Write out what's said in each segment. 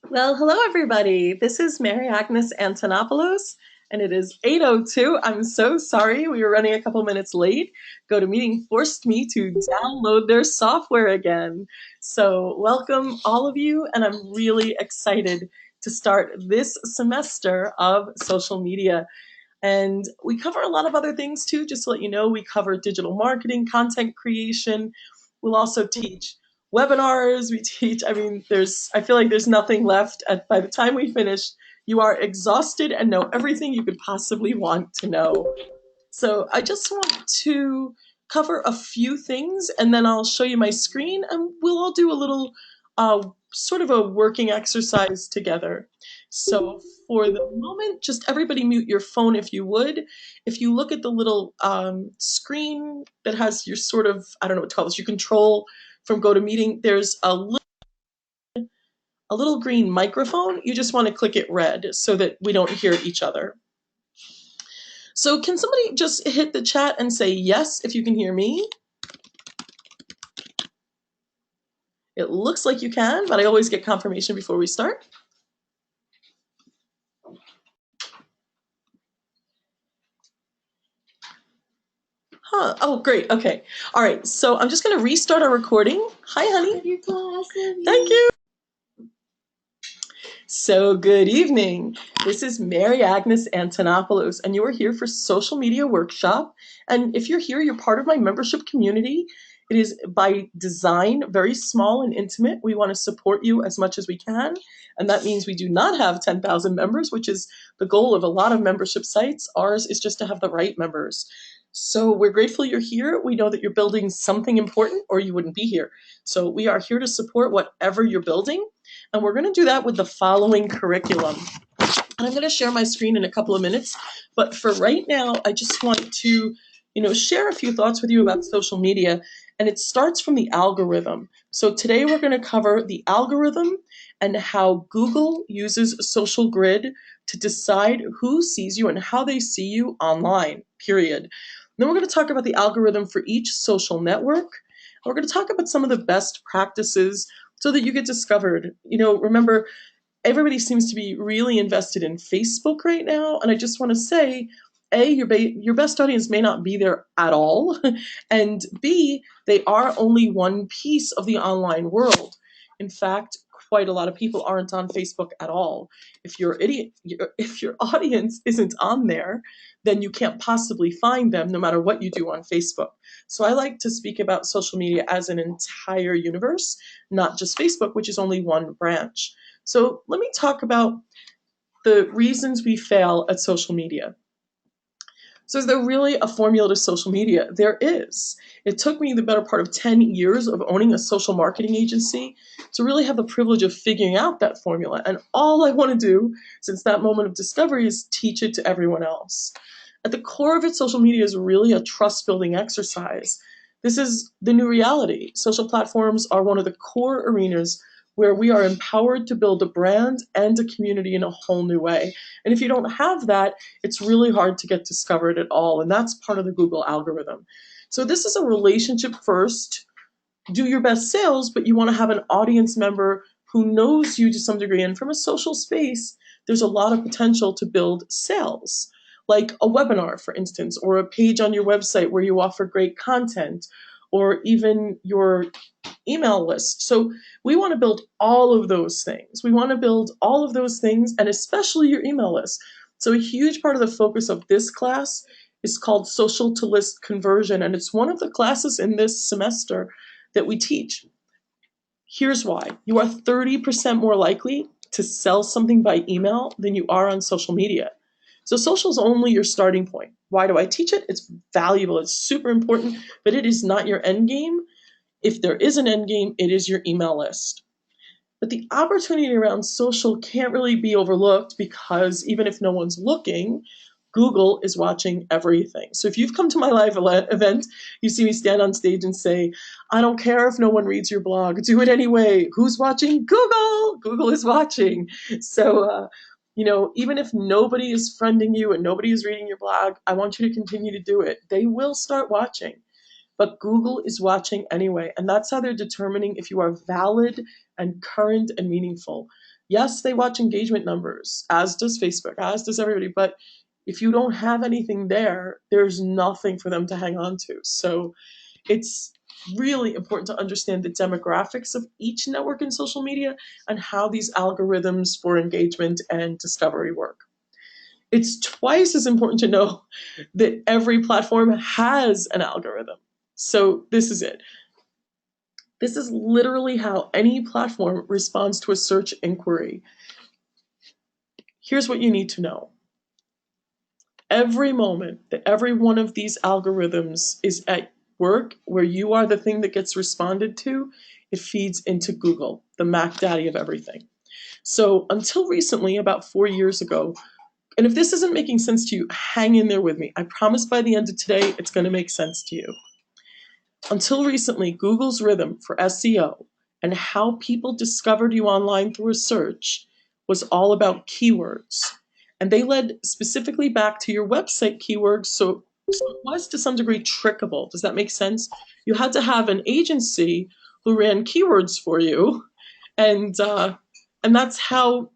Well, hello everybody. This is Mary Agnes Antonopoulos, and it is 8:02. I'm so sorry we were running a couple minutes late. GoToMeeting forced me to download their software again. So, welcome all of you, and I'm really excited to start this semester of social media. And we cover a lot of other things too, just to let you know. We cover digital marketing, content creation. We'll also teach webinars. We teach, I feel like there's nothing left. By the time we finish, you are exhausted and know everything you could possibly want to know. So I just want to cover a few things and then I'll show you my screen and we'll all do a little sort of a working exercise together. So for the moment, just everybody mute your phone if you would. If you look at the little screen that has your sort of, I don't know what to call this, your control from GoToMeeting, there's a little green microphone. You just want to click it red so that we don't hear each other. So can somebody just hit the chat and say yes if you can hear me? It looks like you can, but I always get confirmation before we start. Huh. Oh, great. Okay. All right. So I'm just going to restart our recording. Hi, honey. Thank you. So good evening. This is Mary Agnes Antonopoulos, and you are here for Social Media Workshop. And if you're here, you're part of my membership community. It is by design very small and intimate. We want to support you as much as we can. And that means we do not have 10,000 members, which is the goal of a lot of membership sites. Ours is just to have the right members. So we're grateful you're here. We know that you're building something important or you wouldn't be here. So we are here to support whatever you're building. And we're going to do that with the following curriculum. And I'm going to share my screen in a couple of minutes. But for right now, I just want to, share a few thoughts with you about social media. And it starts from the algorithm. So today we're going to cover the algorithm and how Google uses Social Grid to decide who sees you and how they see you online, period. Then we're going to talk about the algorithm for each social network. And we're going to talk about some of the best practices so that you get discovered. Remember, everybody seems to be really invested in Facebook right now. And I just want to say, A, your best audience may not be there at all. And B, they are only one piece of the online world. In fact, quite a lot of people aren't on Facebook at all. If your audience isn't on there, then you can't possibly find them no matter what you do on Facebook. So I like to speak about social media as an entire universe, not just Facebook, which is only one branch. So let me talk about the reasons we fail at social media. So is there really a formula to social media? There is. It took me the better part of 10 years of owning a social marketing agency to really have the privilege of figuring out that formula. And all I want to do since that moment of discovery is teach it to everyone else. At the core of it, social media is really a trust-building exercise. This is the new reality. Social platforms are one of the core arenas where we are empowered to build a brand and a community in a whole new way. And if you don't have that, it's really hard to get discovered at all. And that's part of the Google algorithm. So this is a relationship first. Do your best sales, but you want to have an audience member who knows you to some degree. And from a social space, there's a lot of potential to build sales, like a webinar, for instance, or a page on your website where you offer great content, or even your email list. So we want to build all of those things. We want to build all of those things, and especially your email list. So a huge part of the focus of this class is called Social to List Conversion, and it's one of the classes in this semester that we teach. Here's why. You are 30% more likely to sell something by email than you are on social media. So social is only your starting point. Why do I teach it? It's valuable. It's super important, but it is not your end game. If there is an end game, it is your email list. But the opportunity around social can't really be overlooked because even if no one's looking, Google is watching everything. So if you've come to my live event, you see me stand on stage and say, I don't care if no one reads your blog, do it anyway. Who's watching? Google! Google is watching. So, even if nobody is friending you and nobody is reading your blog, I want you to continue to do it. They will start watching. but Google is watching anyway. And that's how they're determining if you are valid and current and meaningful. Yes, they watch engagement numbers, as does Facebook, as does everybody. But if you don't have anything there, there's nothing for them to hang on to. So it's really important to understand the demographics of each network in social media and how these algorithms for engagement and discovery work. It's twice as important to know that every platform has an algorithm. So this is it. This is literally how any platform responds to a search inquiry. Here's what you need to know. Every moment that every one of these algorithms is at work, where you are the thing that gets responded to, it feeds into Google, the Mac Daddy of everything. So until recently, about 4 years ago, and if this isn't making sense to you, hang in there with me. I promise by the end of today, it's going to make sense to you. Until recently, Google's rhythm for SEO and how people discovered you online through a search was all about keywords. And they led specifically back to your website keywords, so it was to some degree trickable. Does that make sense? You had to have an agency who ran keywords for you, and that's how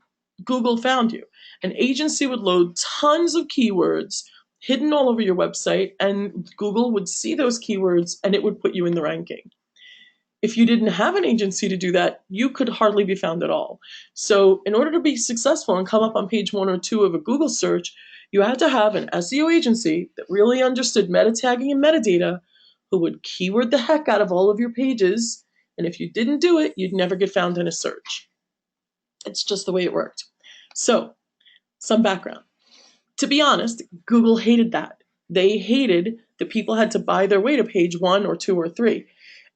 Google found you. An agency would load tons of keywords hidden all over your website, and Google would see those keywords and it would put you in the ranking. If you didn't have an agency to do that, you could hardly be found at all. So in order to be successful and come up on page 1 or 2 of a Google search, you had to have an SEO agency that really understood meta tagging and metadata, who would keyword the heck out of all of your pages. And if you didn't do it, you'd never get found in a search. It's just the way it worked. So, some background. To be honest, Google hated that. They hated that people had to buy their way to page 1 or 2 or 3.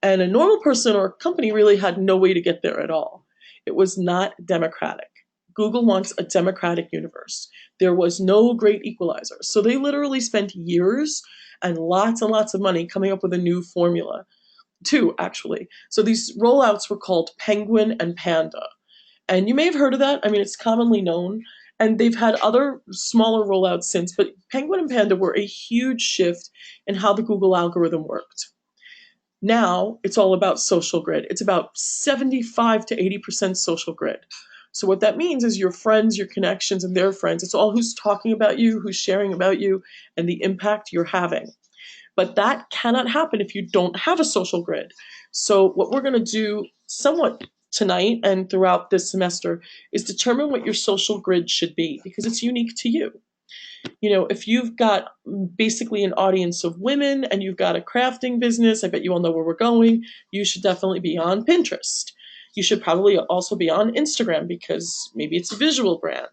And a normal person or company really had no way to get there at all. It was not democratic. Google wants a democratic universe. There was no great equalizer. So they literally spent years and lots of money coming up with a new formula. 2, actually. So these rollouts were called Penguin and Panda. And you may have heard of that. I mean, it's commonly known. And they've had other smaller rollouts since, but Penguin and Panda were a huge shift in how the Google algorithm worked. Now it's all about social grid. It's about 75 to 80% social grid. So what that means is your friends, your connections, and their friends. It's all who's talking about you, who's sharing about you, and the impact you're having. But that cannot happen if you don't have a social grid. So what we're going to do somewhat tonight and throughout this semester is determine what your social grid should be, because it's unique to you. You know, if you've got basically an audience of women and you've got a crafting business, I bet you all know where we're going, you should definitely be on Pinterest. You should probably also be on Instagram because maybe it's a visual brand.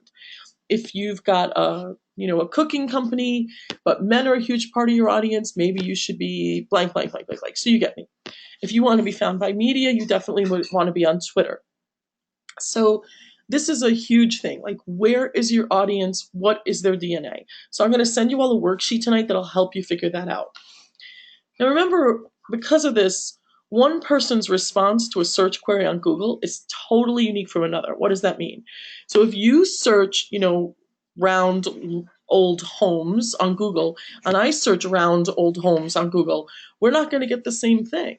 If you've got a cooking company, but men are a huge part of your audience, maybe you should be blank, blank, blank, blank, blank. So you get me. If you want to be found by media, you definitely would want to be on Twitter. So this is a huge thing. Like, where is your audience? What is their DNA? So I'm going to send you all a worksheet tonight that'll help you figure that out. Now remember, because of this, one person's response to a search query on Google is totally unique from another. What does that mean? So if you search, round old homes on Google, and I search round old homes on Google, we're not going to get the same thing.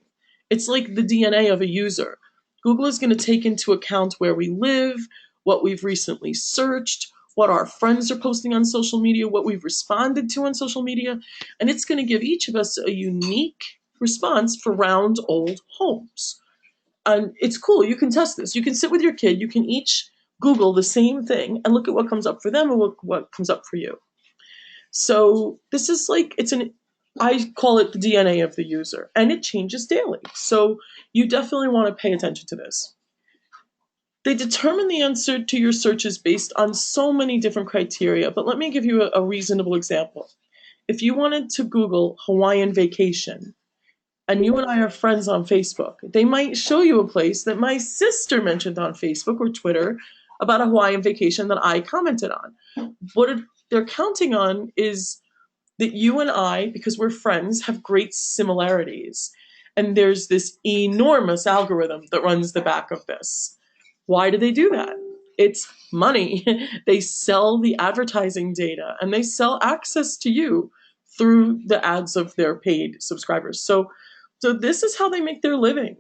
It's like the DNA of a user. Google is going to take into account where we live, what we've recently searched, what our friends are posting on social media, what we've responded to on social media, and it's going to give each of us a unique response for round old homes. And it's cool. You can test this. You can sit with your kid. You can each Google the same thing and look at what comes up for them and what comes up for you. So this is like, I call it the DNA of the user, and it changes daily. So you definitely want to pay attention to this. They determine the answer to your searches based on so many different criteria, but let me give you a reasonable example. If you wanted to Google Hawaiian vacation, and you and I are friends on Facebook, they might show you a place that my sister mentioned on Facebook or Twitter about a Hawaiian vacation that I commented on. What they're counting on is that you and I, because we're friends, have great similarities. And there's this enormous algorithm that runs the back of this. Why do they do that? It's money. They sell the advertising data and they sell access to you through the ads of their paid subscribers. So this is how they make their living.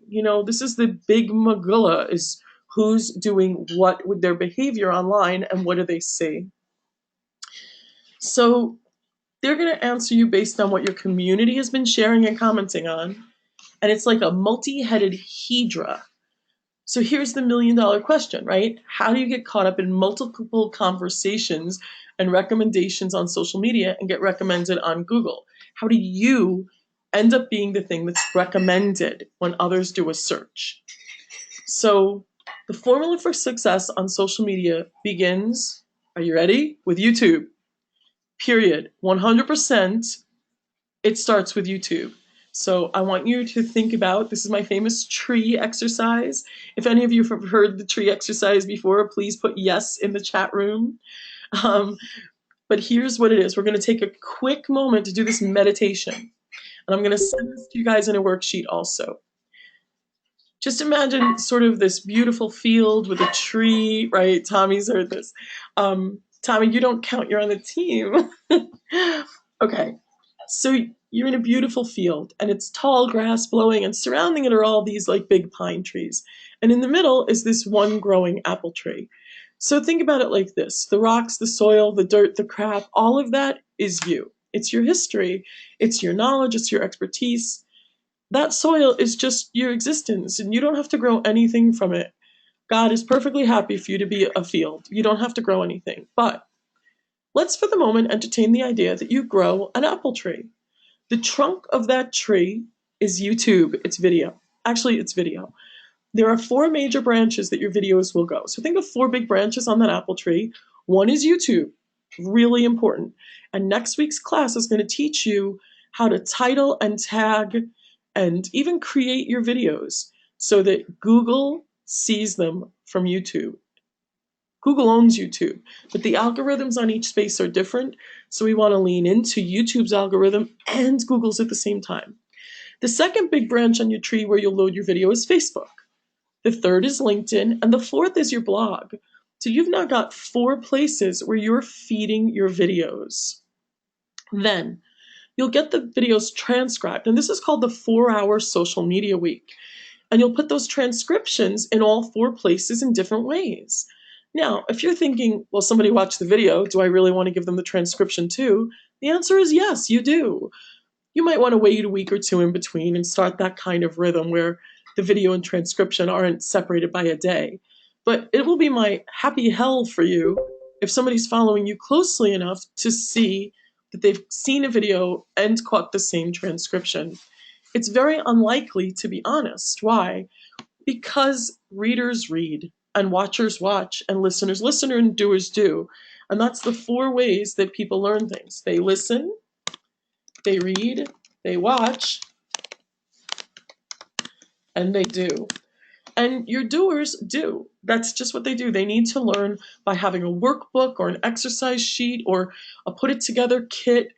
This is the big magilla, is who's doing what with their behavior online and what do they see. So they're going to answer you based on what your community has been sharing and commenting on. And it's like a multi-headed hydra. So here's the $1,000,000 question, right? How do you get caught up in multiple conversations and recommendations on social media and get recommended on Google? How do you end up being the thing that's recommended when others do a search? So the formula for success on social media begins, are you ready? With YouTube. Period. 100%. It starts with YouTube. So I want you to think about, this is my famous tree exercise. If any of you have heard the tree exercise before, please put yes in the chat room. But here's what it is. We're going to take a quick moment to do this meditation. And I'm going to send this to you guys in a worksheet also. Just imagine sort of this beautiful field with a tree, right? Tommy's heard this. Tommy, you don't count, you're on the team. Okay, so you're in a beautiful field and it's tall grass blowing and surrounding it are all these like big pine trees. And in the middle is this one growing apple tree. So think about it like this. The rocks, the soil, the dirt, the crap, all of that is you. It's your history, it's your knowledge, it's your expertise. That soil is just your existence and you don't have to grow anything from it. God is perfectly happy for you to be a field. You don't have to grow anything. But let's for the moment entertain the idea that you grow an apple tree. The trunk of that tree is YouTube. It's video. Actually, it's video. There are 4 major branches that your videos will go. So think of 4 big branches on that apple tree. One is YouTube. Really important. And next week's class is going to teach you how to title and tag and even create your videos so that Google sees them from YouTube. Google owns YouTube, but the algorithms on each space are different, so we want to lean into YouTube's algorithm and Google's at the same time. The second big branch on your tree where you'll load your video is Facebook. The third is LinkedIn, and the fourth is your blog. So you've now got 4 places where you're feeding your videos. Then you'll get the videos transcribed, and this is called the 4-hour social media week. And you'll put those transcriptions in all 4 places in different ways. Now, if you're thinking, well, somebody watched the video, do I really want to give them the transcription too? The answer is yes, you do. You might want to wait a week or 2 in between and start that kind of rhythm where the video and transcription aren't separated by a day. But it will be my happy hell for you if somebody's following you closely enough to see that they've seen a video and caught the same transcription. It's very unlikely, to be honest. Why? Because readers read, and watchers watch, and listeners listen, and doers do. And that's the 4 ways that people learn things. They listen, they read, they watch, and they do. And your doers do. That's just what they do. They need to learn by having a workbook or an exercise sheet or a put it together kit,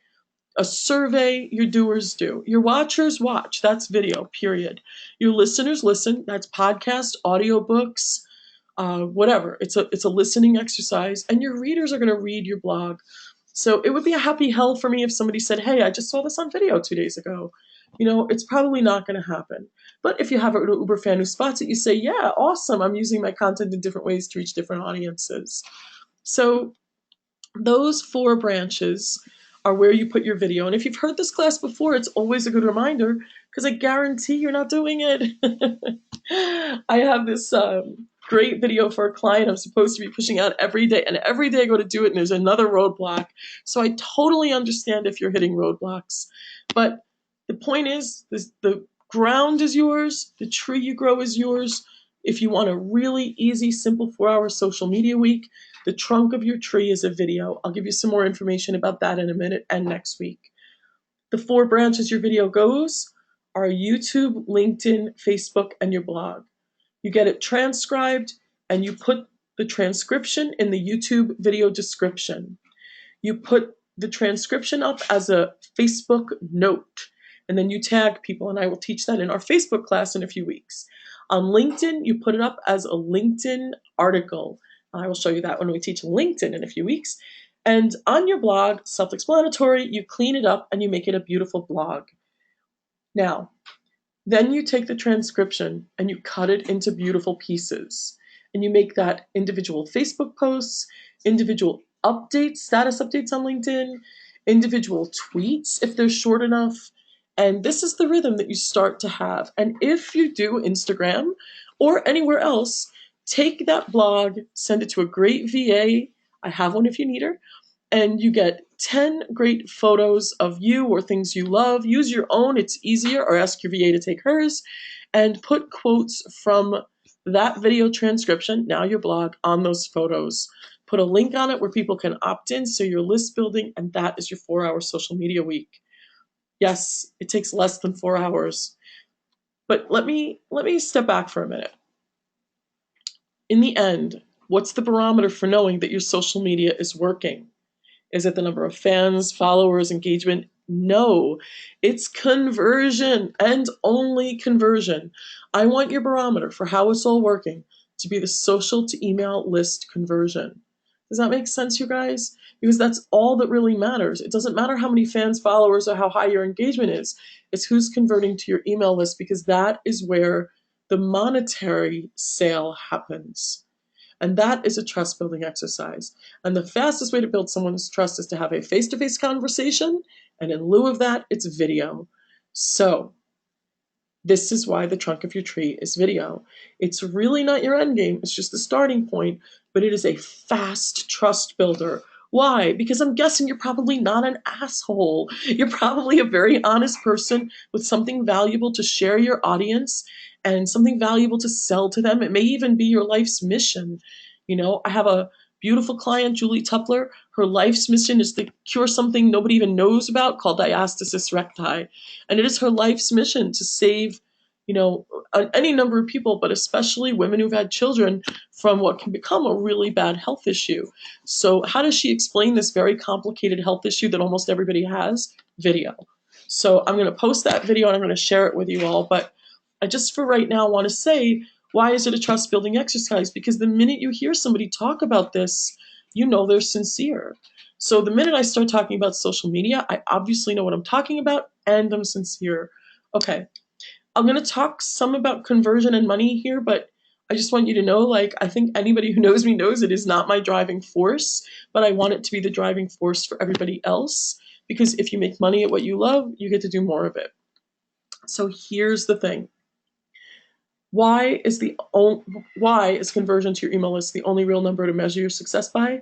a survey. Your doers do. Your watchers watch. That's video, period. Your listeners listen. That's podcasts, audiobooks, whatever. It's a listening exercise. And your readers are going to read your blog. So it would be a happy hell for me if somebody said, hey, I just saw this on video 2 days ago. It's probably not going to happen. But if you have an Uber fan who spots it, you say, yeah, awesome. I'm using my content in different ways to reach different audiences. So those 4 branches are where you put your video. And if you've heard this class before, it's always a good reminder because I guarantee you're not doing it. I have this great video for a client I'm supposed to be pushing out every day. And every day I go to do it and there's another roadblock. So I totally understand if you're hitting roadblocks. But the point is, the ground is yours. The tree you grow is yours. If you want a really easy, simple 4-hour social media week, the trunk of your tree is a video. I'll give you some more information about that in a minute and next week. The 4 branches your video goes are YouTube, LinkedIn, Facebook, and your blog. You get it transcribed and you put the transcription in the YouTube video description. You put the transcription up as a Facebook note and then you tag people, and I will teach that in our Facebook class in a few weeks. On LinkedIn, you put it up as a LinkedIn article. I will show you that when we teach LinkedIn in a few weeks. And on your blog, self-explanatory, you clean it up and you make it a beautiful blog. Now, then you take the transcription and you cut it into beautiful pieces. And you make that individual Facebook posts, individual updates, status updates on LinkedIn, individual tweets if they're short enough. And this is the rhythm that you start to have. And if you do Instagram or anywhere else, take that blog, send it to a great VA. I have one if you need her, and you get 10 great photos of you or things you love. Use your own, it's easier, or ask your VA to take hers, and put quotes from that video transcription, now your blog, on those photos. Put a link on it where people can opt in, so you're list building, and that is your 4-hour social media week. Yes, it takes less than 4 hours. But let me step back for a minute. In the end, what's the barometer for knowing that your social media is working? Is it the number of fans, followers, engagement? No, it's conversion and only conversion. I want your barometer for how it's all working to be the social to email list conversion. Does that make sense, you guys? Because that's all that really matters. It doesn't matter how many fans, followers, or how high your engagement is. It's who's converting to your email list, because that is where the monetary sale happens. And that is a trust building exercise. And the fastest way to build someone's trust is to have a face-to-face conversation. And in lieu of that, it's video. So this is why the trunk of your tree is video. It's really not your end game. It's just the starting point, but it is a fast trust builder. Why? Because I'm guessing you're probably not an asshole. You're probably a very honest person with something valuable to share your audience and something valuable to sell to them. It may even be your life's mission. You know, I have a beautiful client, Julie Tupler. Her life's mission is to cure something nobody even knows about called diastasis recti. And it is her life's mission to save, you know, any number of people, but especially women who've had children, from what can become a really bad health issue. So how does she explain this very complicated health issue that almost everybody has? Video. So I'm going to post that video and I'm going to share it with you all. But I just for right now want to say, why is it a trust building exercise? Because the minute you hear somebody talk about this, you know they're sincere. So the minute I start talking about social media, I obviously know what I'm talking about and I'm sincere. Okay, I'm going to talk some about conversion and money here, but I just want you to know, like, I think anybody who knows me knows it is not my driving force, but I want it to be the driving force for everybody else, because if you make money at what you love, you get to do more of it. So here's the thing. Why is conversion to your email list the only real number to measure your success by?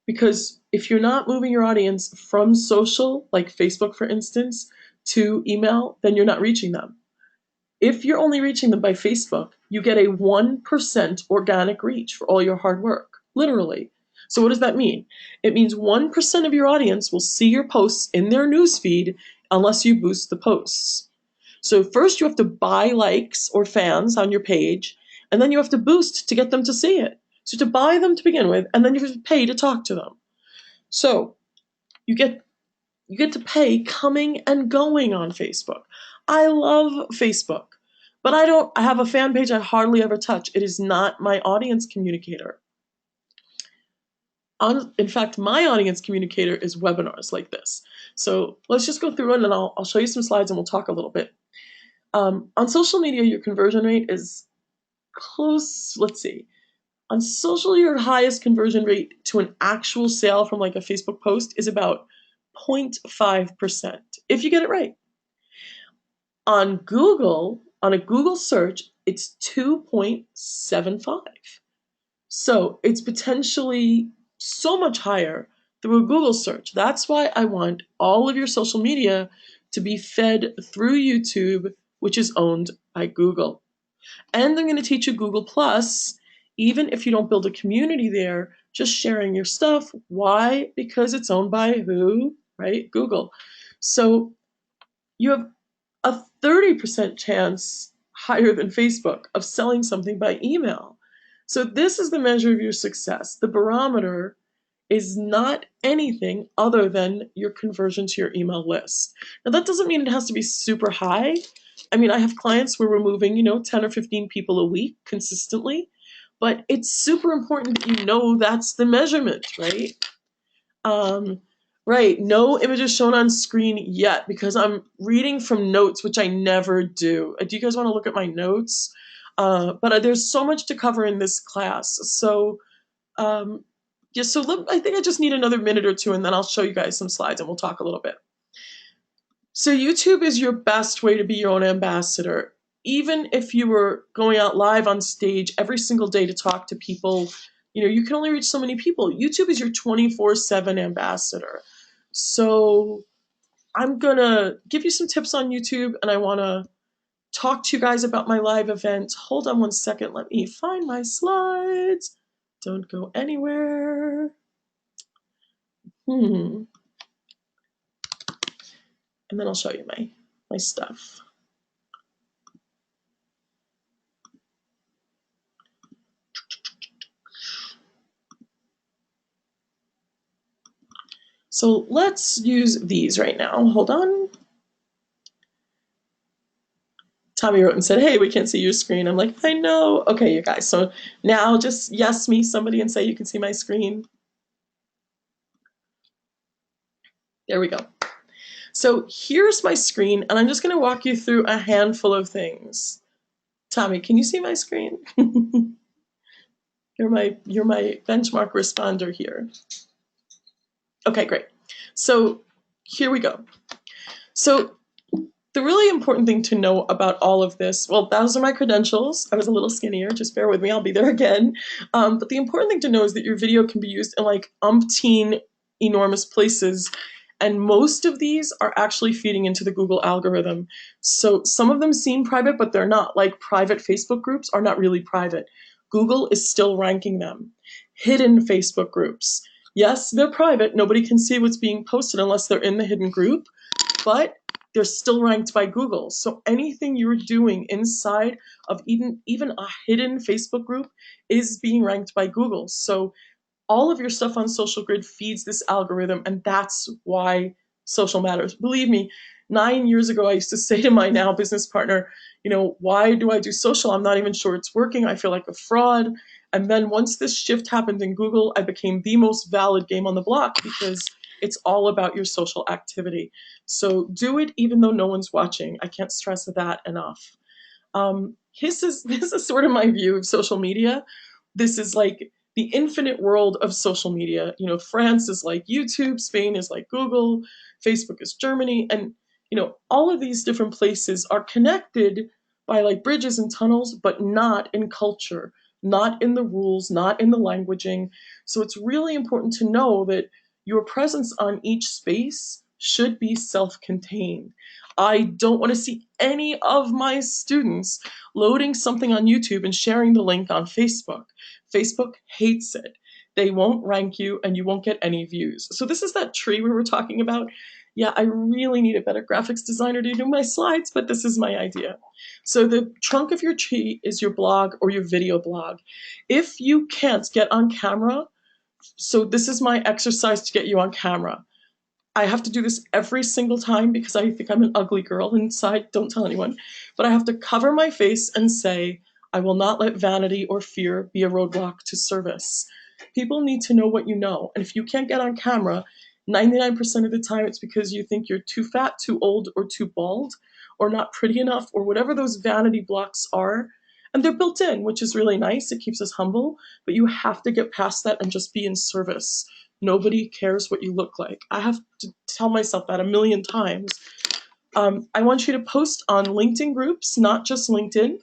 Because if you're not moving your audience from social, like Facebook for instance, to email, then you're not reaching them. If you're only reaching them by Facebook, you get a 1% organic reach for all your hard work, literally. So what does that mean? It means 1% of your audience will see your posts in their newsfeed unless you boost the posts. So first you have to buy likes or fans on your page, and then you have to boost to get them to see it. So to buy them to begin with, and then you have to pay to talk to them. So you get to pay coming and going on Facebook. I love Facebook, but I have a fan page I hardly ever touch. It is not my audience communicator. In fact, my audience communicator is webinars like this. So let's just go through it and I'll show you some slides and we'll talk a little bit. On social media, your conversion rate is close, let's see. On social, your highest conversion rate to an actual sale from like a Facebook post is about 0.5%, if you get it right. On Google, on a Google search, it's 2.75. So it's potentially so much higher through a Google search. That's why I want all of your social media to be fed through YouTube, which is owned by Google. And I'm going to teach you Google Plus, even if you don't build a community there, just sharing your stuff. Why? Because it's owned by who? Right? Google. So you have a 30% chance, higher than Facebook, of selling something by email. So this is the measure of your success. The barometer is not anything other than your conversion to your email list. Now that doesn't mean it has to be super high. I mean, I have clients where we're moving, 10 or 15 people a week consistently, but it's super important that you know that's the measurement, right? Right, no images shown on screen yet because I'm reading from notes, which I never do. Do you guys want to look at my notes? But there's so much to cover in this class. So, um, yeah, I think I just need another minute or two and then I'll show you guys some slides and we'll talk a little bit. So YouTube is your best way to be your own ambassador. Even if you were going out live on stage every single day to talk to people, you can only reach so many people. YouTube is your 24/7 ambassador. So I'm gonna give you some tips on YouTube and I wanna talk to you guys about my live event. Hold on one second, let me find my slides. Don't go anywhere. And then I'll show you my stuff. So let's use these right now. Hold on. Tommy wrote and said, hey, we can't see your screen. I'm like, I know. Okay, you guys. So now just yes me, somebody, and say you can see my screen. There we go. So here's my screen, and I'm just going to walk you through a handful of things. Tommy, can you see my screen? You're my benchmark responder here. Okay, great. So here we go. So the really important thing to know about all of this, well, those are my credentials. I was a little skinnier, just bear with me, I'll be there again. But the important thing to know is that your video can be used in like umpteen enormous places. And most of these are actually feeding into the Google algorithm. So some of them seem private, but they're not. Like private Facebook groups are not really private. Google is still ranking them. Hidden Facebook groups. Yes, they're private. Nobody can see what's being posted unless they're in the hidden group, but they're still ranked by Google. So anything you're doing inside of even a hidden Facebook group is being ranked by Google. So all of your stuff on Social Grid feeds this algorithm, and that's why social matters. Believe me, 9 years ago, I used to say to my now business partner, why do I do social? I'm not even sure it's working. I feel like a fraud. And then once this shift happened in Google, I became the most valid game on the block because it's all about your social activity. So do it even though no one's watching. I can't stress that enough. This is sort of my view of social media. This is like the infinite world of social media. France is like YouTube, Spain is like Google, Facebook is Germany, and all of these different places are connected by like bridges and tunnels, but not in culture, not in the rules, not in the languaging. So it's really important to know that your presence on each space should be self-contained. I don't want to see any of my students loading something on YouTube and sharing the link on Facebook. Facebook hates it. They won't rank you and you won't get any views. So this is that tree we were talking about. Yeah, I really need a better graphics designer to do my slides, but this is my idea. So the trunk of your tree is your blog or your video blog. If you can't get on camera, so this is my exercise to get you on camera. I have to do this every single time because I think I'm an ugly girl inside. Don't tell anyone. But I have to cover my face and say, I will not let vanity or fear be a roadblock to service. People need to know what you know. And if you can't get on camera, 99% of the time it's because you think you're too fat, too old, or too bald, or not pretty enough, or whatever those vanity blocks are. And they're built in, which is really nice. It keeps us humble. But you have to get past that and just be in service. Nobody cares what you look like. I have to tell myself that a million times. I want you to post on LinkedIn groups, not just LinkedIn.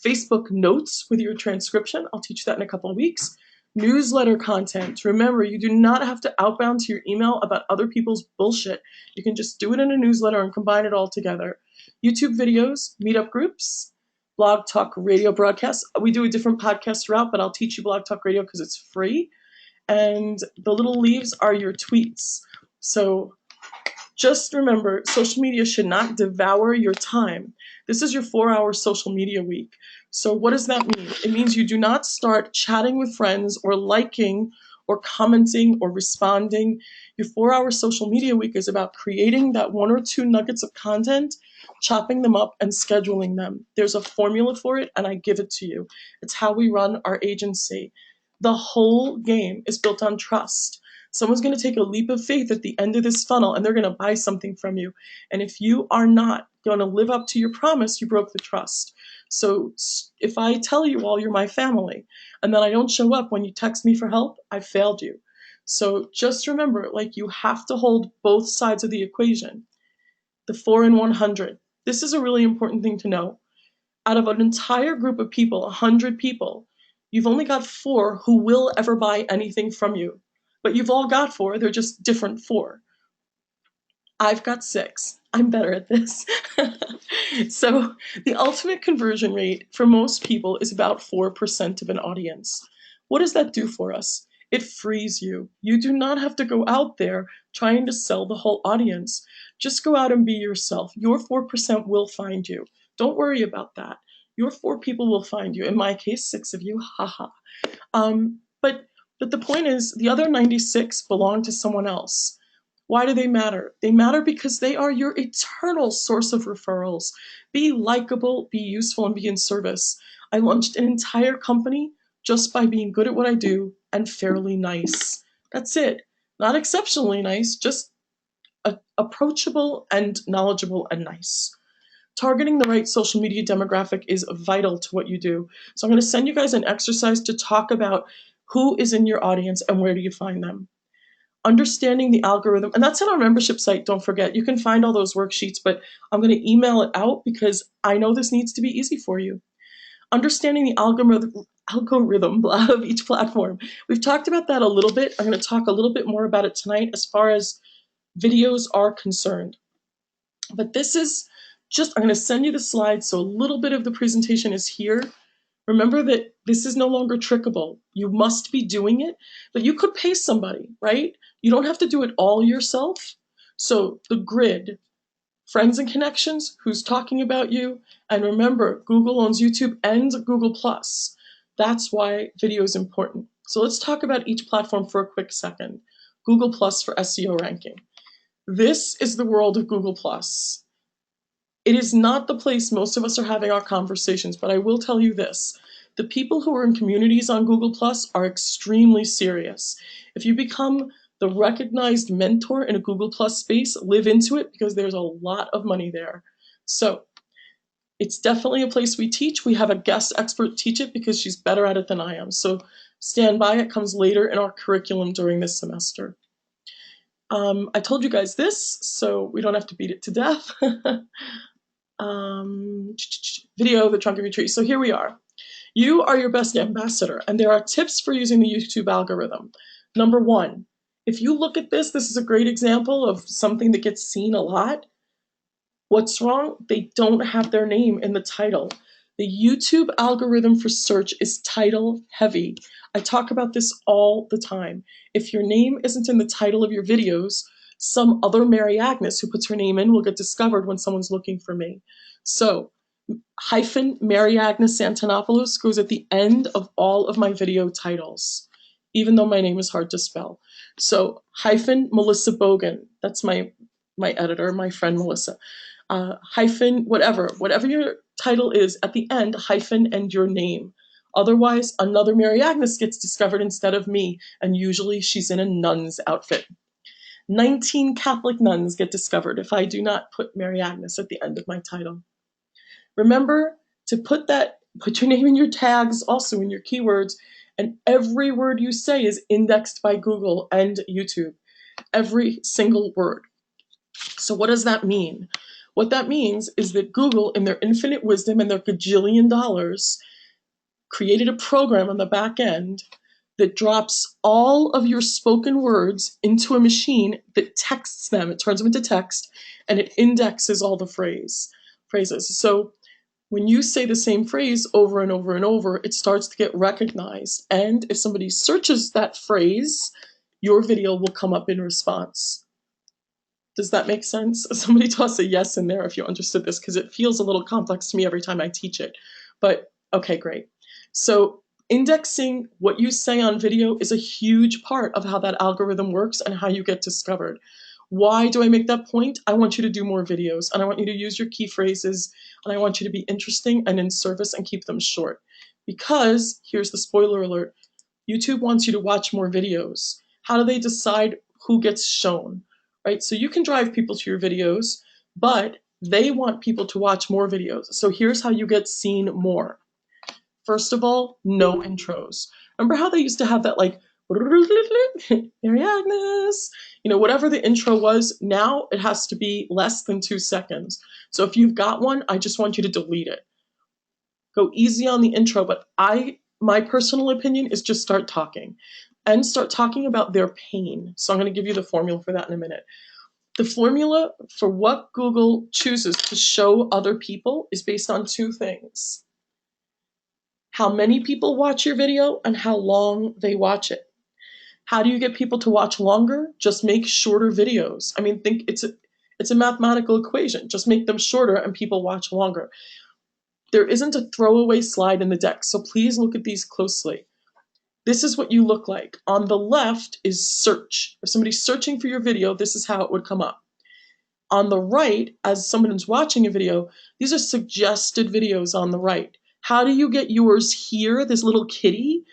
Facebook notes with your transcription. I'll teach you that in a couple of weeks. Newsletter content. Remember, you do not have to outbound to your email about other people's bullshit. You can just do it in a newsletter and combine it all together. YouTube videos, meetup groups, blog talk radio broadcasts. We do a different podcast route, but I'll teach you blog talk radio because it's free. And the little leaves are your tweets. So just remember, social media should not devour your time. This is your 4-hour social media week. So what does that mean? It means you do not start chatting with friends or liking or commenting or responding. Your 4-hour social media week is about creating that 1 or 2 nuggets of content, chopping them up and scheduling them. There's a formula for it and I give it to you. It's how we run our agency. The whole game is built on trust. Someone's going to take a leap of faith at the end of this funnel and they're going to buy something from you. And if you are not going to live up to your promise, you broke the trust. So if I tell you all you're my family and then I don't show up when you text me for help, I failed you. So just remember, like, you have to hold both sides of the equation. The 4 in 100. This is a really important thing to know. Out of an entire group of people, 100 people, you've only got 4 who will ever buy anything from you. But you've all got 4, they're just different 4. I've got 6. I'm better at this. So the ultimate conversion rate for most people is about 4% of an audience. What does that do for us? It frees you. You do not have to go out there trying to sell the whole audience. Just go out and be yourself. Your 4% will find you. Don't worry about that. Your 4 people will find you. In my case, 6 of you. Haha. But the point is, the other 96 belong to someone else. Why do they matter? They matter because they are your eternal source of referrals. Be likable, be useful, and be in service. I launched an entire company just by being good at what I do and fairly nice. That's it. Not exceptionally nice, just approachable and knowledgeable and nice. Targeting the right social media demographic is vital to what you do. So I'm going to send you guys an exercise to talk about who is in your audience and where do you find them. Understanding the algorithm, and that's in our membership site, don't forget. You can find all those worksheets, but I'm going to email it out because I know this needs to be easy for you. Understanding the algorithm of each platform. We've talked about that a little bit. I'm going to talk a little bit more about it tonight as far as videos are concerned. But this is just, I'm going to send you the slides, so a little bit of the presentation is here. Remember that this is no longer trickable. You must be doing it, but you could pay somebody, right? You don't have to do it all yourself. So the grid, friends and connections, who's talking about you, and remember, Google owns YouTube and Google+. That's why video is important. So let's talk about each platform for a quick second. Google+ for SEO ranking. This is the world of Google+. It is not the place most of us are having our conversations, but I will tell you this. The people who are in communities on Google Plus are extremely serious. If you become the recognized mentor in a Google Plus space, live into it because there's a lot of money there. So it's definitely a place we teach. We have a guest expert teach it because she's better at it than I am. So stand by, it comes later in our curriculum during this semester. I told you guys this, so we don't have to beat it to death. Video, the trunk of your tree. So here we are. You are your best ambassador, and there are tips for using the YouTube algorithm. Number 1, if you look at this, this is a great example of something that gets seen a lot. What's wrong? They don't have their name in the title. The YouTube algorithm for search is title heavy. I talk about this all the time. If your name isn't in the title of your videos, some other Mary Agnes who puts her name in will get discovered when someone's looking for me. So hyphen Mary Agnes Antonopoulos goes at the end of all of my video titles, even though my name is hard to spell. So hyphen Melissa Bogan, that's my editor, my friend Melissa. Hyphen whatever your title is at the end, hyphen and your name. Otherwise, another Mary Agnes gets discovered instead of me, and usually she's in a nun's outfit. 19 Catholic nuns get discovered if I do not put Mary Agnes at the end of my title. Remember to put your name in your tags, also in your keywords, and every word you say is indexed by Google and YouTube. Every single word. So what does that mean? What that means is that Google, in their infinite wisdom and their gajillion dollars, created a program on the back end that drops all of your spoken words into a machine that texts them. It turns them into text, and it indexes all the phrases. So when you say the same phrase over and over and over, it starts to get recognized. And if somebody searches that phrase, your video will come up in response. Does that make sense? Somebody toss a yes in there if you understood this, because it feels a little complex to me every time I teach it. But okay, great. So indexing what you say on video is a huge part of how that algorithm works and how you get discovered. Why do I make that point? I want you to do more videos, and I want you to use your key phrases, and I want you to be interesting and in service and keep them short. Because, here's the spoiler alert, YouTube wants you to watch more videos. How do they decide who gets shown, right? So you can drive people to your videos, but they want people to watch more videos. So here's how you get seen more. First of all, no intros. Remember how they used to have that like, Mary Agnes, whatever the intro was, now it has to be less than 2 seconds. So if you've got one, I just want you to delete it. Go easy on the intro, but my personal opinion is just start talking and start talking about their pain. So I'm going to give you the formula for that in a minute. The formula for what Google chooses to show other people is based on 2 things. How many people watch your video and how long they watch it. How do you get people to watch longer? Just make shorter videos. I mean, think it's a mathematical equation. Just make them shorter and people watch longer. There isn't a throwaway slide in the deck, so please look at these closely. This is what you look like. On the left is search. If somebody's searching for your video, this is how it would come up. On the right, as someone who's watching a video, these are suggested videos on the right. How do you get yours here, this little kitty?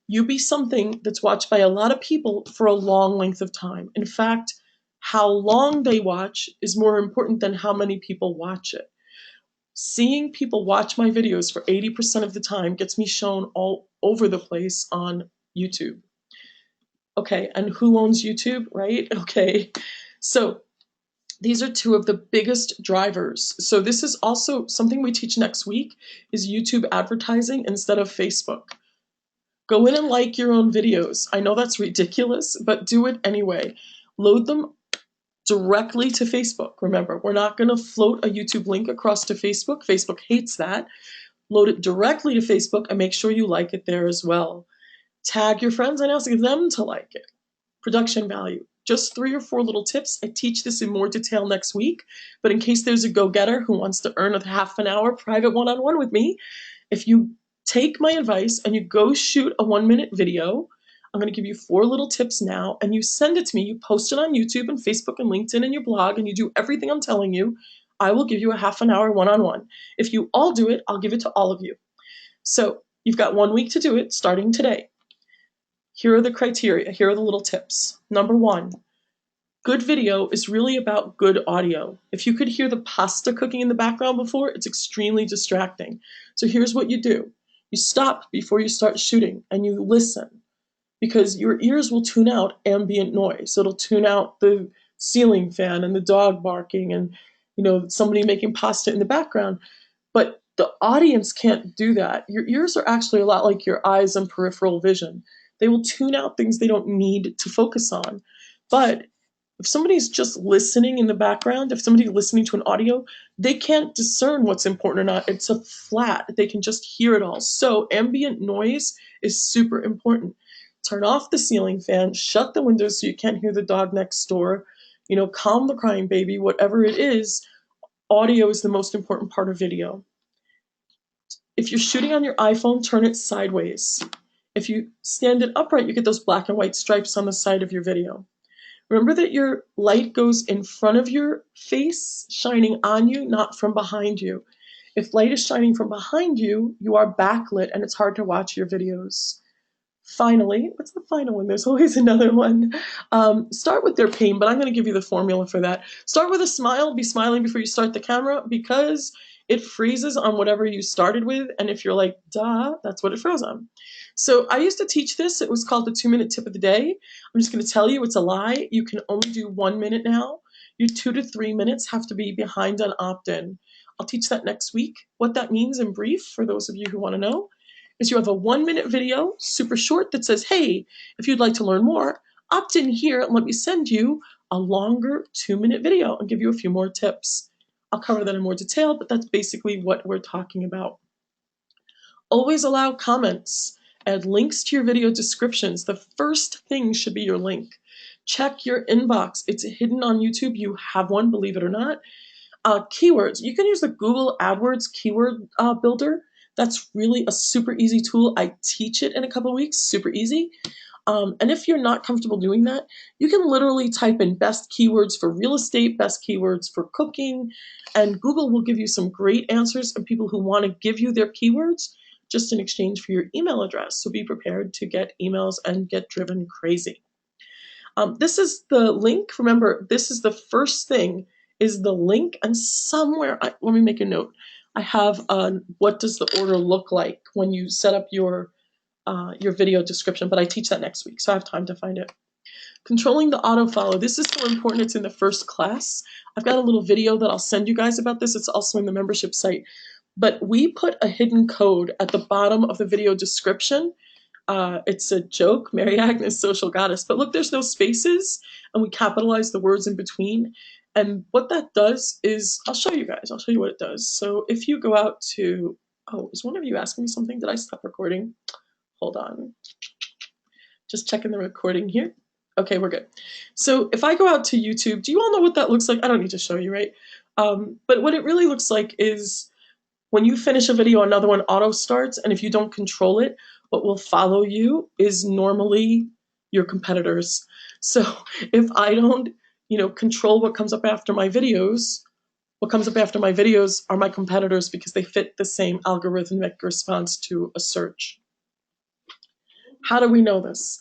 You be something that's watched by a lot of people for a long length of time. In fact, how long they watch is more important than how many people watch it. Seeing people watch my videos for 80% of the time gets me shown all over the place on YouTube. Okay, and who owns YouTube, right? Okay, so these are 2 of the biggest drivers. So this is also something we teach next week is YouTube advertising instead of Facebook. Go in and like your own videos. I know that's ridiculous, but do it anyway. Load them directly to Facebook. Remember, we're not going to float a YouTube link across to Facebook. Facebook hates that. Load it directly to Facebook and make sure you like it there as well. Tag your friends and ask them to like it. Production value. Just 3 or 4 little tips. I teach this in more detail next week, but in case there's a go-getter who wants to earn a half an hour private one-on-one with me, if you take my advice and you go shoot a 1-minute video, I'm going to give you 4 little tips now, and you send it to me. You post it on YouTube and Facebook and LinkedIn and your blog, and you do everything I'm telling you. I will give you a half an hour one-on-one. If you all do it, I'll give it to all of you. So you've got 1 week to do it, starting today. Here are the criteria. Here are the little tips. Number 1, good video is really about good audio. If you could hear the pasta cooking in the background before, it's extremely distracting. So here's what you do. You stop before you start shooting and you listen, because your ears will tune out ambient noise. So it'll tune out the ceiling fan and the dog barking and somebody making pasta in the background. But the audience can't do that. Your ears are actually a lot like your eyes and peripheral vision. They will tune out things they don't need to focus on. But if somebody's just listening in the background, if somebody's listening to an audio, they can't discern what's important or not. It's a flat. They can just hear it all. So ambient noise is super important. Turn off the ceiling fan, shut the windows so you can't hear the dog next door, calm the crying baby, whatever it is. Audio is the most important part of video. If you're shooting on your iPhone, turn it sideways. If you stand it upright, you get those black and white stripes on the side of your video. Remember that your light goes in front of your face, shining on you, not from behind you. If light is shining from behind you, you are backlit and it's hard to watch your videos. Finally, what's the final one? There's always another one. Start with their pain, but I'm going to give you the formula for that. Start with a smile. Be smiling before you start the camera because it freezes on whatever you started with. And if you're like, duh, that's what it froze on. So I used to teach this. It was called the 2-minute tip of the day. I'm just going to tell you it's a lie. You can only do 1 minute now. Your 2 to 3 minutes have to be behind on opt-in. I'll teach that next week. What that means in brief, for those of you who want to know, is you have a 1-minute video, super short, that says, hey, if you'd like to learn more, opt in here and let me send you a longer 2-minute video and give you a few more tips. I'll cover that in more detail, but that's basically what we're talking about. Always allow comments. Add links to your video descriptions. The first thing should be your link. Check your inbox. It's hidden on YouTube. You have one, believe it or not. Keywords. You can use the Google AdWords keyword builder. That's really a super easy tool. I teach it in a couple of weeks, super easy. And if you're not comfortable doing that, you can literally type in best keywords for real estate, best keywords for cooking, and Google will give you some great answers. And people who want to give you their keywords, just in exchange for your email address. So be prepared to get emails and get driven crazy. This is the link. Remember, this is the first thing, is the link, and somewhere, let me make a note. I have what does the order look like when you set up your video description, but I teach that next week, so I have time to find it. Controlling the auto follow. This is so important. It's in the first class. I've got a little video that I'll send you guys about this. It's also in the membership site. But we put a hidden code at the bottom of the video description. It's a joke, Mary Agnes, social goddess. But look, there's no spaces, and we capitalize the words in between. And what that does is, I'll show you guys. I'll show you what it does. So if you go out to, oh, is one of you asking me something? Did I stop recording? Hold on. Just checking the recording here. Okay, we're good. So if I go out to YouTube, do you all know what that looks like? I don't need to show you, right? But what it really looks like is when you finish a video, another one auto starts, and if you don't control it, what will follow you is normally your competitors. So if I don't, control what comes up after my videos, what comes up after my videos are my competitors because they fit the same algorithmic response to a search. How do we know this?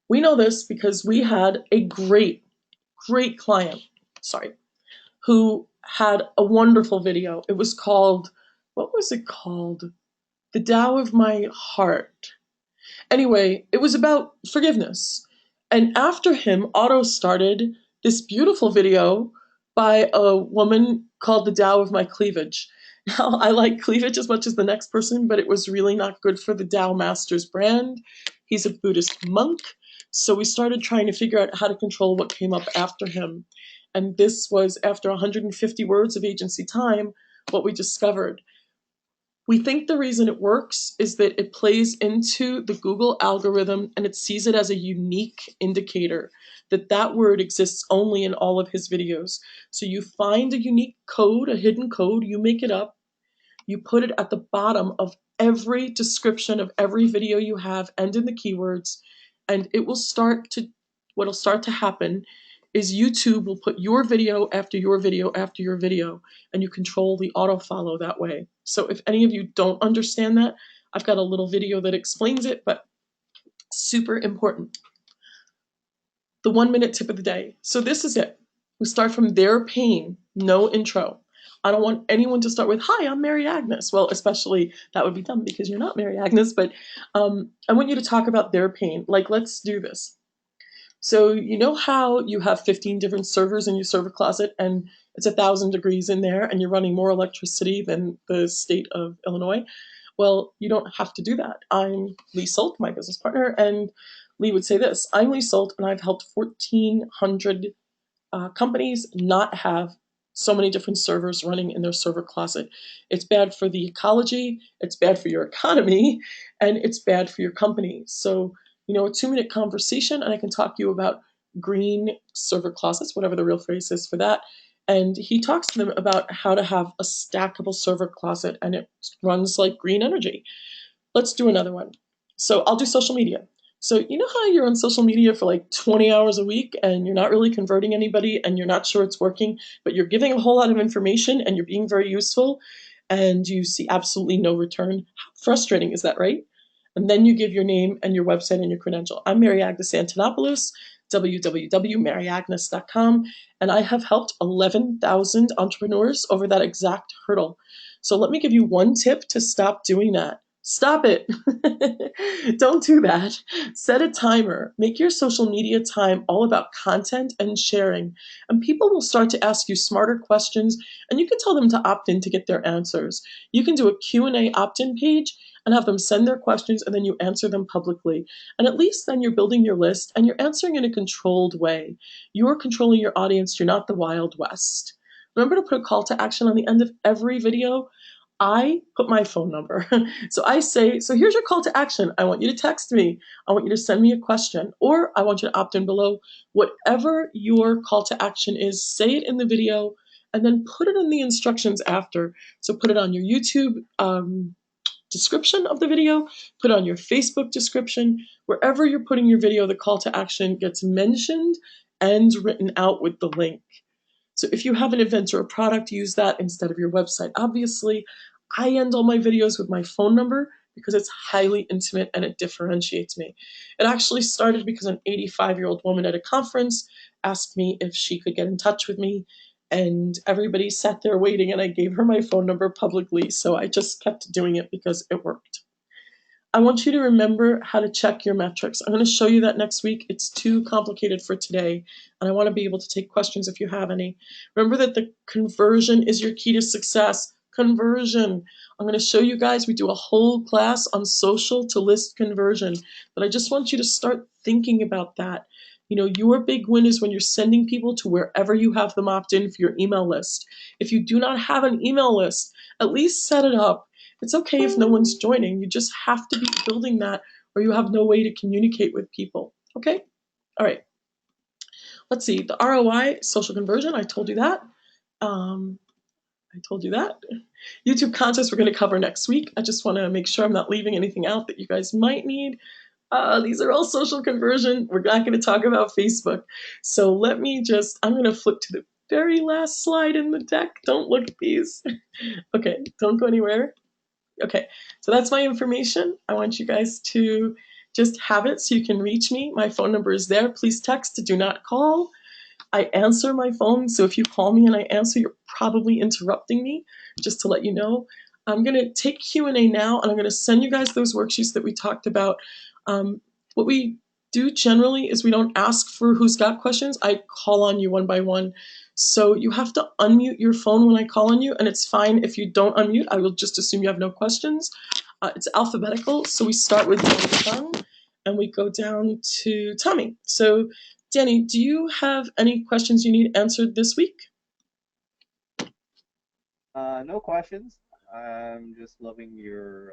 We know this because we had a great client, who had a wonderful video. It was called, what was it called? The Tao of My Heart. Anyway, it was about forgiveness. And after him, Otto started this beautiful video by a woman called The Tao of My Cleavage. Now, I like cleavage as much as the next person, but it was really not good for the Tao Master's brand. He's a Buddhist monk. So we started trying to figure out how to control what came up after him. And this was, after 150 words of agency time, what we discovered. We think the reason it works is that it plays into the Google algorithm and it sees it as a unique indicator that that word exists only in all of his videos. So you find a unique code, a hidden code, you make it up, you put it at the bottom of every description of every video you have and in the keywords, and it will what'll start to happen is YouTube will put your video after your video after your video, and you control the auto-follow that way. So if any of you don't understand that, I've got a little video that explains it, but super important. The 1-minute tip of the day. So this is it. We start from their pain, no intro. I don't want anyone to start with, hi, I'm Mary Agnes. Well, especially that would be dumb because you're not Mary Agnes, but I want you to talk about their pain. Like, let's do this. So you know how you have 15 different servers in your server closet and it's 1,000 degrees in there and you're running more electricity than the state of Illinois? Well, you don't have to do that. I'm Lee Solt, my business partner, and Lee would say this. I'm Lee Solt and I've helped 1,400 companies not have so many different servers running in their server closet. It's bad for the ecology, it's bad for your economy, and it's bad for your company. So, a 2-minute conversation, and I can talk to you about green server closets, whatever the real phrase is for that. And he talks to them about how to have a stackable server closet, and it runs like green energy. Let's do another one. So I'll do social media. So you know how you're on social media for like 20 hours a week and you're not really converting anybody and you're not sure it's working, but you're giving a whole lot of information and you're being very useful and you see absolutely no return? How frustrating is that, right? And then you give your name and your website and your credential. I'm Mary Agnes Antonopoulos, www.maryagnes.com, and I have helped 11,000 entrepreneurs over that exact hurdle. So let me give you one tip to stop doing that. Stop it. Don't do that. Set a timer. Make your social media time all about content and sharing. And people will start to ask you smarter questions, and you can tell them to opt in to get their answers. You can do a Q&A opt-in page and have them send their questions, and then you answer them publicly. And at least then you're building your list, and you're answering in a controlled way. You're controlling your audience. You're not the Wild West. Remember to put a call to action on the end of every video. I put my phone number. So I say, so here's your call to action. I want you to text me. I want you to send me a question, or I want you to opt in below. Whatever your call to action is, say it in the video and then put it in the instructions after. So put it on your YouTube description of the video, put it on your Facebook description. Wherever you're putting your video, the call to action gets mentioned and written out with the link. So if you have an event or a product, use that instead of your website. Obviously, I end all my videos with my phone number because it's highly intimate and it differentiates me. It actually started because an 85-year-old woman at a conference asked me if she could get in touch with me, and everybody sat there waiting, and I gave her my phone number publicly, so I just kept doing it because it worked. I want you to remember how to check your metrics. I'm going to show you that next week. It's too complicated for today, and I want to be able to take questions if you have any. Remember that the conversion is your key to success. Conversion. I'm going to show you guys, we do a whole class on social to list conversion, but I just want you to start thinking about that. You know, your big win is when you're sending people to wherever you have them opt in for your email list. If you do not have an email list, at least set it up. It's okay if no one's joining. You just have to be building that, or you have no way to communicate with people. Okay? All right. Let's see. The ROI, social conversion, I told you that. I told you that. YouTube contests we're going to cover next week. I just want to make sure I'm not leaving anything out that you guys might need. These are all social conversion. We're not going to talk about Facebook. So let me just, I'm going to flip to the very last slide in the deck. Don't look at these. Okay, don't go anywhere. Okay, so that's my information. I want you guys to just have it so you can reach me. My phone number is there. Please text, do not call. I answer my phone, so if you call me and I answer, you're probably interrupting me, just to let you know. I'm going to take Q&A now, and I'm going to send you guys those worksheets that we talked about. What we do generally is we don't ask for who's got questions. I call on you one by one. So you have to unmute your phone when I call on you, and it's fine if you don't unmute. I will just assume you have no questions. It's alphabetical, so we start with Danny Chung, and we go down to Tommy. So Danny, do you have any questions you need answered this week? No questions. I'm just loving your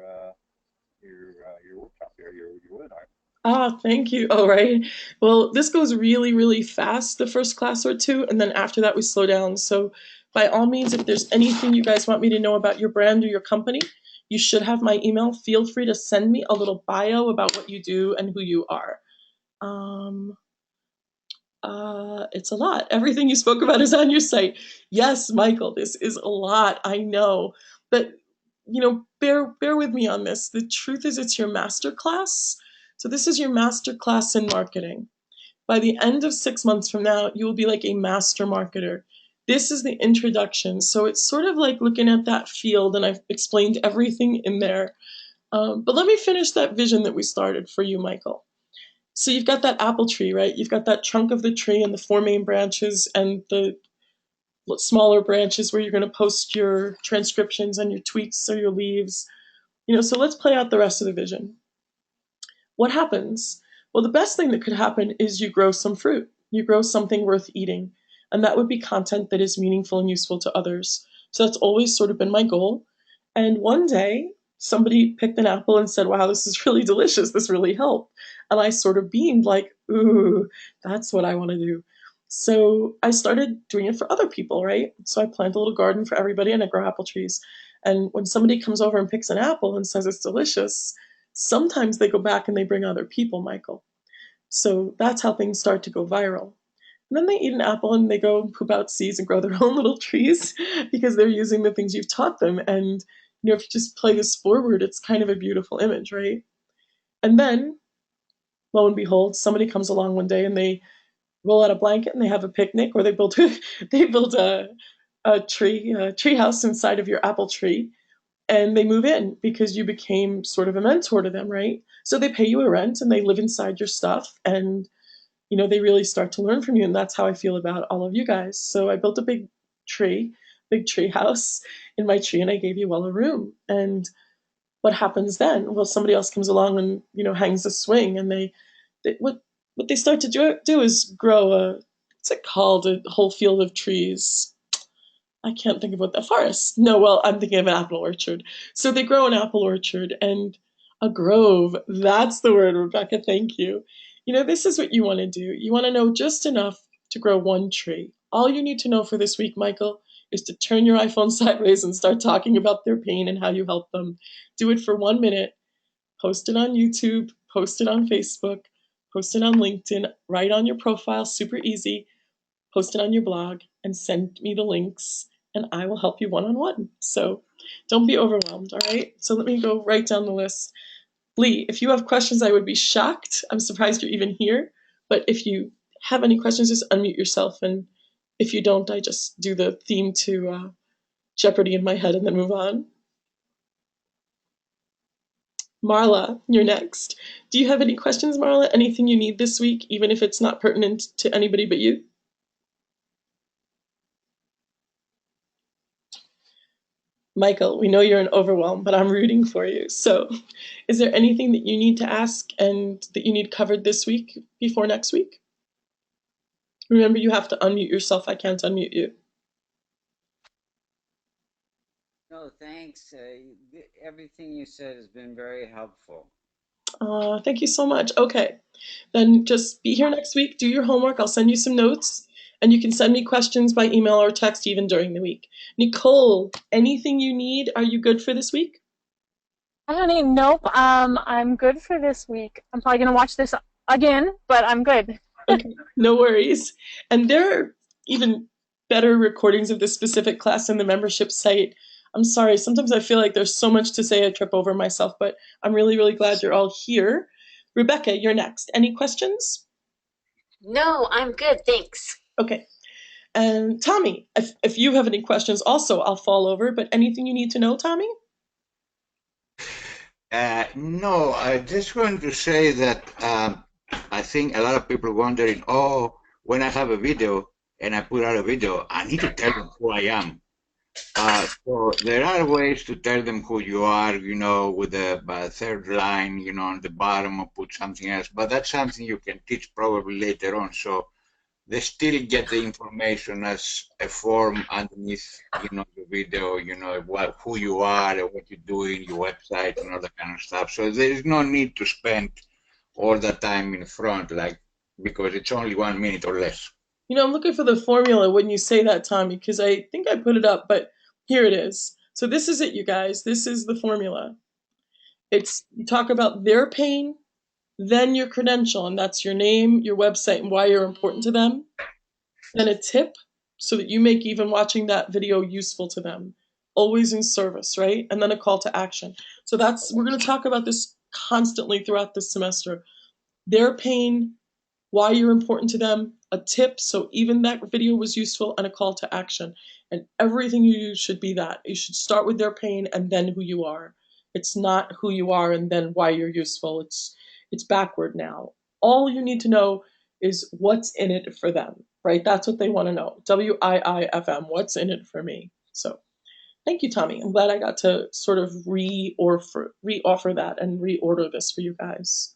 workshop here, your webinar. Ah, thank you. All right. Well, this goes really, really fast, the first class or two, and then after that we slow down. So by all means, if there's anything you guys want me to know about your brand or your company, you should have my email. Feel free to send me a little bio about what you do and who you are. Um, it's a lot. Everything you spoke about is on your site. Yes, Michael, this is a lot. I know, but bear with me on this. The truth is, it's your master class. So this is your master class in marketing. By the end of 6 months from now, you will be like a master marketer. This is the introduction. So it's sort of like looking at that field, and I've explained everything in there. But let me finish that vision that we started for you, Michael. So you've got that apple tree, right? You've got that trunk of the tree and the four main branches and the smaller branches where you're going to post your transcriptions and your tweets or your leaves. So let's play out the rest of the vision. What happens? Well, the best thing that could happen is you grow some fruit. You grow something worth eating. And that would be content that is meaningful and useful to others. So that's always sort of been my goal. And one day, somebody picked an apple and said, wow, this is really delicious. This really helped. And I sort of beamed like, ooh, that's what I want to do. So I started doing it for other people, right? So I plant a little garden for everybody and I grow apple trees. And when somebody comes over and picks an apple and says it's delicious, sometimes they go back and they bring other people, Michael. So that's how things start to go viral. And then they eat an apple and they go and poop out seeds and grow their own little trees because they're using the things you've taught them. And if you just play this forward, it's kind of a beautiful image, right? And then, lo and behold, somebody comes along one day and they roll out a blanket and they have a picnic, or they build a tree house inside of your apple tree, and they move in because you became sort of a mentor to them, right? So they pay you a rent and they live inside your stuff, and they really start to learn from you. And that's how I feel about all of you guys. So I built a big tree house in my tree, and I gave you all a room. And what happens then? Well, somebody else comes along and hangs a swing, and what they start to do is grow what's it called, a whole field of trees. I can't think of what the forest. No, well, I'm thinking of an apple orchard. So they grow an apple orchard and a grove. That's the word, Rebecca. Thank you. This is what you want to do. You want to know just enough to grow one tree. All you need to know for this week, Michael, is to turn your iPhone sideways and start talking about their pain and how you help them. Do it for 1 minute. Post it on YouTube. Post it on Facebook. Post it on LinkedIn. Write on your profile. Super easy. Post it on your blog and send me the links, and I will help you one on one. So don't be overwhelmed, all right? So let me go right down the list. Lee, if you have questions, I would be shocked. I'm surprised you're even here. But if you have any questions, just unmute yourself. And if you don't, I just do the theme to Jeopardy in my head and then move on. Marla, you're next. Do you have any questions, Marla? Anything you need this week, even if it's not pertinent to anybody but you? Michael, we know you're in overwhelm, but I'm rooting for you. So, is there anything that you need to ask and that you need covered this week before next week? Remember, you have to unmute yourself. I can't unmute you. No, thanks. Everything you said has been very helpful. Thank you so much. Okay, then just be here next week. Do your homework. I'll send you some notes, and you can send me questions by email or text even during the week. Nicole, anything you need? Are you good for this week? Hi, honey. Nope. I'm good for this week. I'm probably gonna watch this again, but I'm good. Okay, no worries. And there are even better recordings of this specific class in the membership site. I'm sorry, sometimes I feel like there's so much to say I trip over myself, but I'm really, really glad you're all here. Rebecca, you're next. Any questions? No, I'm good, thanks. Okay. And Tommy, if you have any questions, also I'll fall over, but anything you need to know, Tommy? No, I just want to say that I think a lot of people wondering, oh, when I have a video and I put out a video, I need to tell them who I am. So there are ways to tell them who you are, with the third line, on the bottom or put something else. But that's something you can teach probably later on. So they still get the information as a form underneath, the video, who you are and what you're doing, your website and all that kind of stuff. So there is no need to spend all the time in front, because it's only 1 minute or less. I'm looking for the formula when you say that, Tommy, because I think I put it up, but here it is. So this is it, you guys. This is the formula. It's you talk about their pain, then your credential, and that's your name, your website, and why you're important to them. Then a tip so that you make even watching that video useful to them. Always in service, right? And then a call to action. So we're going to talk about this constantly throughout this semester. Their pain, why you're important to them, a tip so even that video was useful, and a call to action. And everything you use should be that. You should start with their pain and then who you are. It's not who you are and then why you're useful. It's backward now. All you need to know is what's in it for them, right? That's what they want to know. WIIFM, what's in it for me? So thank you, Tommy. I'm glad I got to sort of re-offer that and reorder this for you guys.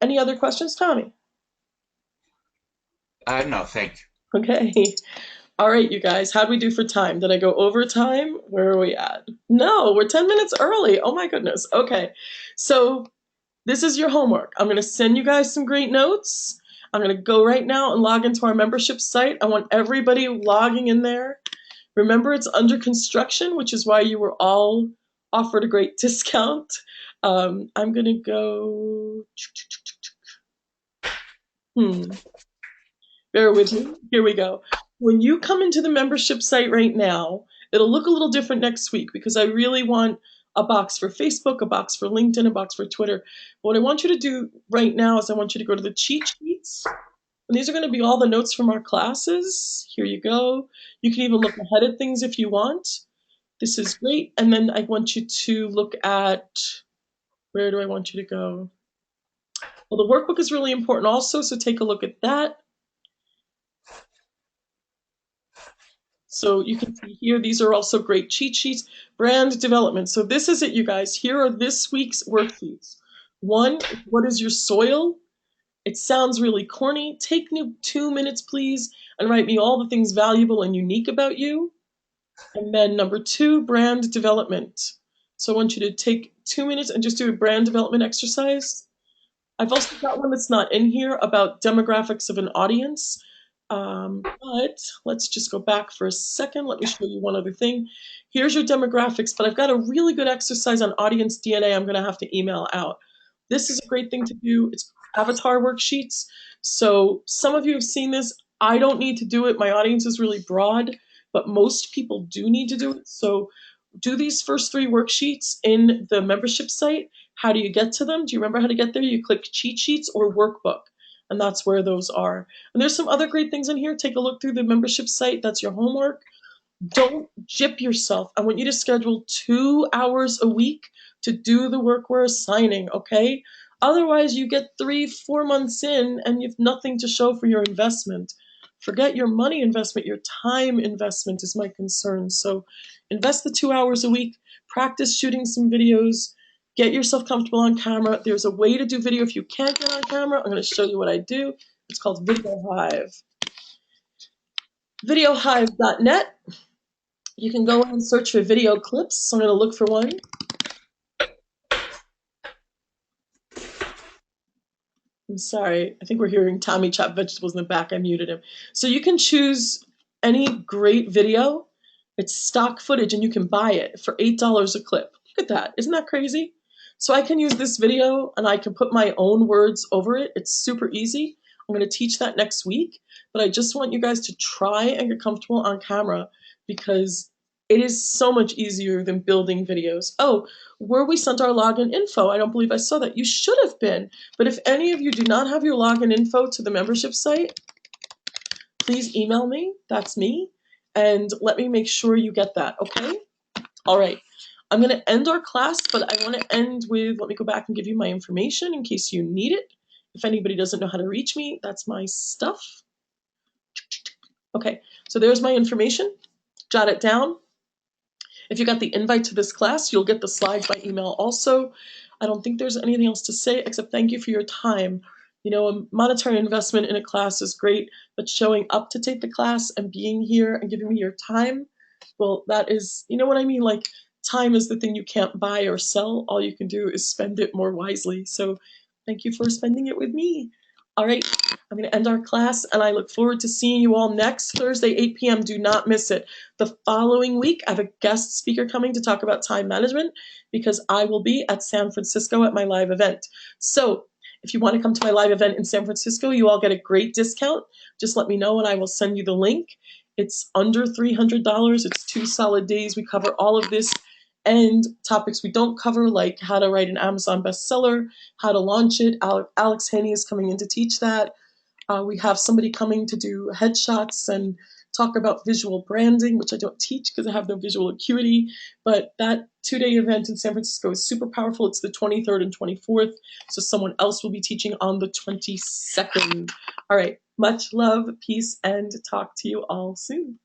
Any other questions, Tommy? No, thank you. Okay. All right, you guys, how'd we do for time? Did I go over time? Where are we at? No, we're 10 minutes early. Oh my goodness. Okay. So this is your homework. I'm going to send you guys some great notes. I'm going to go right now and log into our membership site. I want everybody logging in there. Remember, it's under construction, which is why you were all offered a great discount. I'm going to go. Bear with me. Here we go. When you come into the membership site right now, it'll look a little different next week because I really want a box for Facebook, a box for LinkedIn, a box for Twitter. But what I want you to do right now is I want you to go to the cheat sheets. And these are going to be all the notes from our classes. Here you go. You can even look ahead at things if you want. This is great. And then I want you to look at, where do I want you to go? Well, the workbook is really important also, so take a look at that. So you can see here, these are also great cheat sheets. Brand development. So this is it, you guys. Here are this week's worksheets. One, what is your soil? It sounds really corny. Take 2 minutes, please, and write me all the things valuable and unique about you. And then number 2, brand development. So I want you to take 2 minutes and just do a brand development exercise. I've also got one that's not in here about demographics of an audience. But let's just go back for a second. Let me show you one other thing. Here's your demographics, but I've got a really good exercise on audience DNA I'm going to have to email out. This is a great thing to do. It's avatar worksheets. So some of you have seen this. I don't need to do it. My audience is really broad. but most people do need to do it. So do these first 3 worksheets in the membership site. How do you get to them? Do you remember how to get there? You click cheat sheets or workbook, and that's where those are. And there's some other great things in here. Take a look through the membership site. That's your homework. Don't gyp yourself. I want you to schedule 2 hours a week to do the work we're assigning, okay? Otherwise, you get 3-4 months in and you have nothing to show for your investment. Forget your money investment, your time investment is my concern. So invest the 2 hours a week, practice shooting some videos, get yourself comfortable on camera. There's a way to do video if you can't get on camera. I'm going to show you what I do. It's called Video Hive. Videohive.net. You can go and search for video clips. So I'm going to look for one. I'm sorry. I think we're hearing Tommy chop vegetables in the back. I muted him. So you can choose any great video. It's stock footage and you can buy it for $8 a clip. Look at that. Isn't that crazy? So I can use this video and I can put my own words over it. It's super easy. I'm going to teach that next week. But I just want you guys to try and get comfortable on camera because it is so much easier than building videos. Oh, were we sent our login info? I don't believe I saw that. You should have been. But if any of you do not have your login info to the membership site, please email me. That's me. And let me make sure you get that, okay? All right. I'm going to end our class, but I want to end with, let me go back and give you my information in case you need it. If anybody doesn't know how to reach me, that's my stuff. Okay, so there's my information. Jot it down. If you got the invite to this class, you'll get the slides by email also. I don't think there's anything else to say except thank you for your time. You know, a monetary investment in a class is great, but showing up to take the class and being here and giving me your time, well, that is, you know what I mean? Like, time is the thing you can't buy or sell. All you can do is spend it more wisely. So thank you for spending it with me. All right, I'm going to end our class, and I look forward to seeing you all next Thursday, 8 p.m. Do not miss it. The following week, I have a guest speaker coming to talk about time management because I will be at San Francisco at my live event. So if you want to come to my live event in San Francisco, you all get a great discount. Just let me know, and I will send you the link. It's under $300. It's 2 solid days. We cover all of this and topics we don't cover, like how to write an Amazon bestseller, how to launch it. Alex Haney is coming in to teach that. We have somebody coming to do headshots and talk about visual branding, which I don't teach because I have no visual acuity. But that 2-day event in San Francisco is super powerful. It's the 23rd and 24th. So someone else will be teaching on the 22nd. All right. Much love, peace, and talk to you all soon.